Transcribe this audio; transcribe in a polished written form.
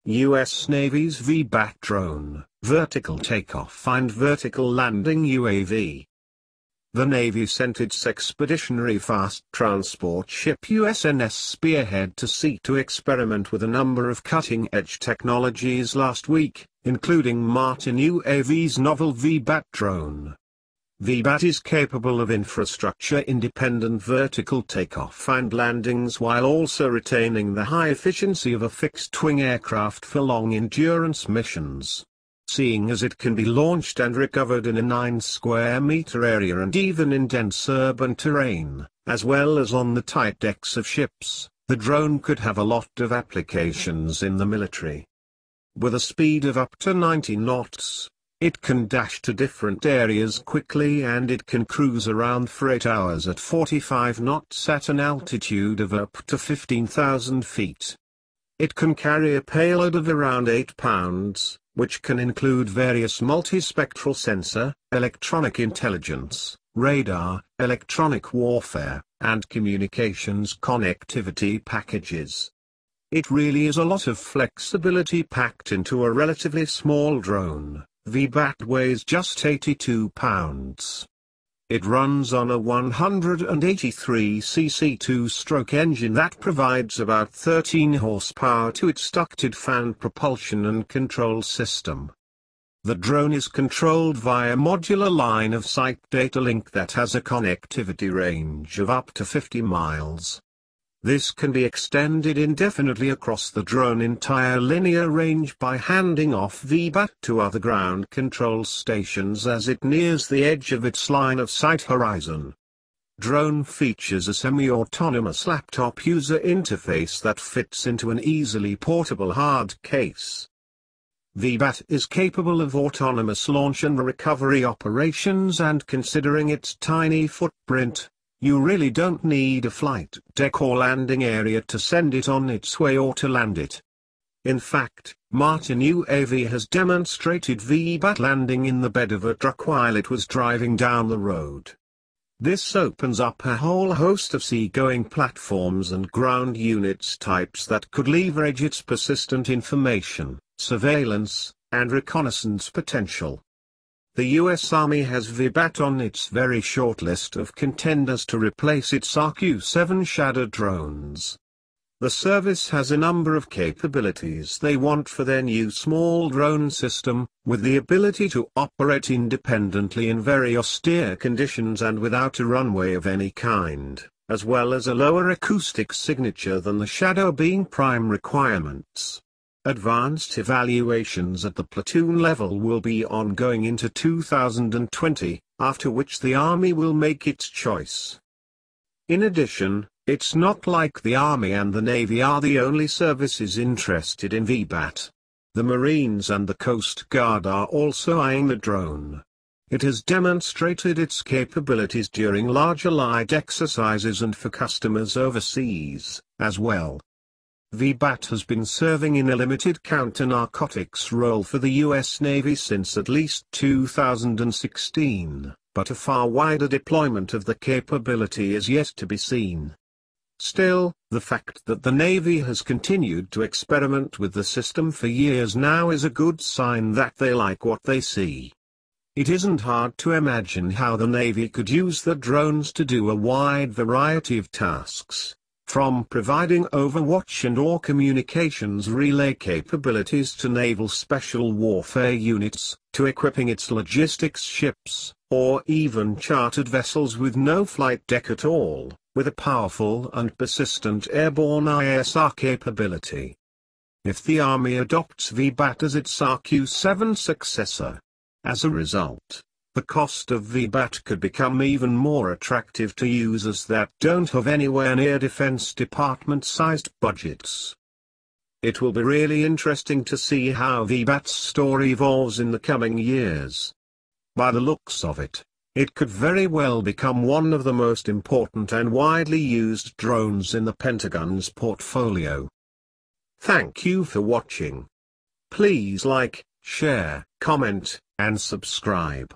U.S. Navy's VBAT drone, vertical takeoff and vertical landing UAV. The Navy sent its expeditionary fast transport ship USNS Spearhead to sea to experiment with a number of cutting-edge technologies last week, including Martin UAV's novel VBAT drone. VBAT is capable of infrastructure-independent vertical takeoff and landings while also retaining the high efficiency of a fixed-wing aircraft for long-endurance missions. Seeing as it can be launched and recovered in a 9-square-meter area and even in dense urban terrain, as well as on the tight decks of ships, the drone could have a lot of applications in the military. With a speed of up to 90 knots, it can dash to different areas quickly and it can cruise around for 8 hours at 45 knots at an altitude of up to 15,000 feet. It can carry a payload of around 8 pounds, which can include various multispectral sensor, electronic intelligence, radar, electronic warfare, and communications connectivity packages. It really is a lot of flexibility packed into a relatively small drone. VBAT weighs just 82 pounds. It runs on a 183cc two-stroke engine that provides about 13 horsepower to its ducted fan propulsion and control system. The drone is controlled via modular line-of-sight data link that has a connectivity range of up to 50 miles. This can be extended indefinitely across the drone's entire linear range by handing off VBAT to other ground control stations as it nears the edge of its line-of-sight horizon. Drone features a semi-autonomous laptop user interface that fits into an easily portable hard case. VBAT is capable of autonomous launch and recovery operations, and considering its tiny footprint, you really don't need a flight deck or landing area to send it on its way or to land it. In fact, Martin UAV has demonstrated VBAT landing in the bed of a truck while it was driving down the road. This opens up a whole host of seagoing platforms and ground units types that could leverage its persistent information, surveillance, and reconnaissance potential. The U.S. Army has VBAT on its very short list of contenders to replace its RQ-7 Shadow drones. The service has a number of capabilities they want for their new small drone system, with the ability to operate independently in very austere conditions and without a runway of any kind, as well as a lower acoustic signature than the Shadow being prime requirements. Advanced evaluations at the platoon level will be ongoing into 2020, after which the Army will make its choice. In addition, it's not like the Army and the Navy are the only services interested in VBAT. The Marines and the Coast Guard are also eyeing the drone. It has demonstrated its capabilities during larger light exercises and for customers overseas, as well. VBAT has been serving in a limited counter-narcotics role for the U.S. Navy since at least 2016, but a far wider deployment of the capability is yet to be seen. Still, the fact that the Navy has continued to experiment with the system for years now is a good sign that they like what they see. It isn't hard to imagine how the Navy could use the drones to do a wide variety of tasks, from providing overwatch and/or communications relay capabilities to naval special warfare units, to equipping its logistics ships, or even chartered vessels with no flight deck at all, with a powerful and persistent airborne ISR capability. If the Army adopts VBAT as its RQ-7 successor, as a result, the cost of VBAT could become even more attractive to users that don't have anywhere near Defense Department-sized budgets. It will be really interesting to see how VBAT's story evolves in the coming years. By the looks of it, it could very well become one of the most important and widely used drones in the Pentagon's portfolio. Thank you for watching. Please like, share, comment, and subscribe.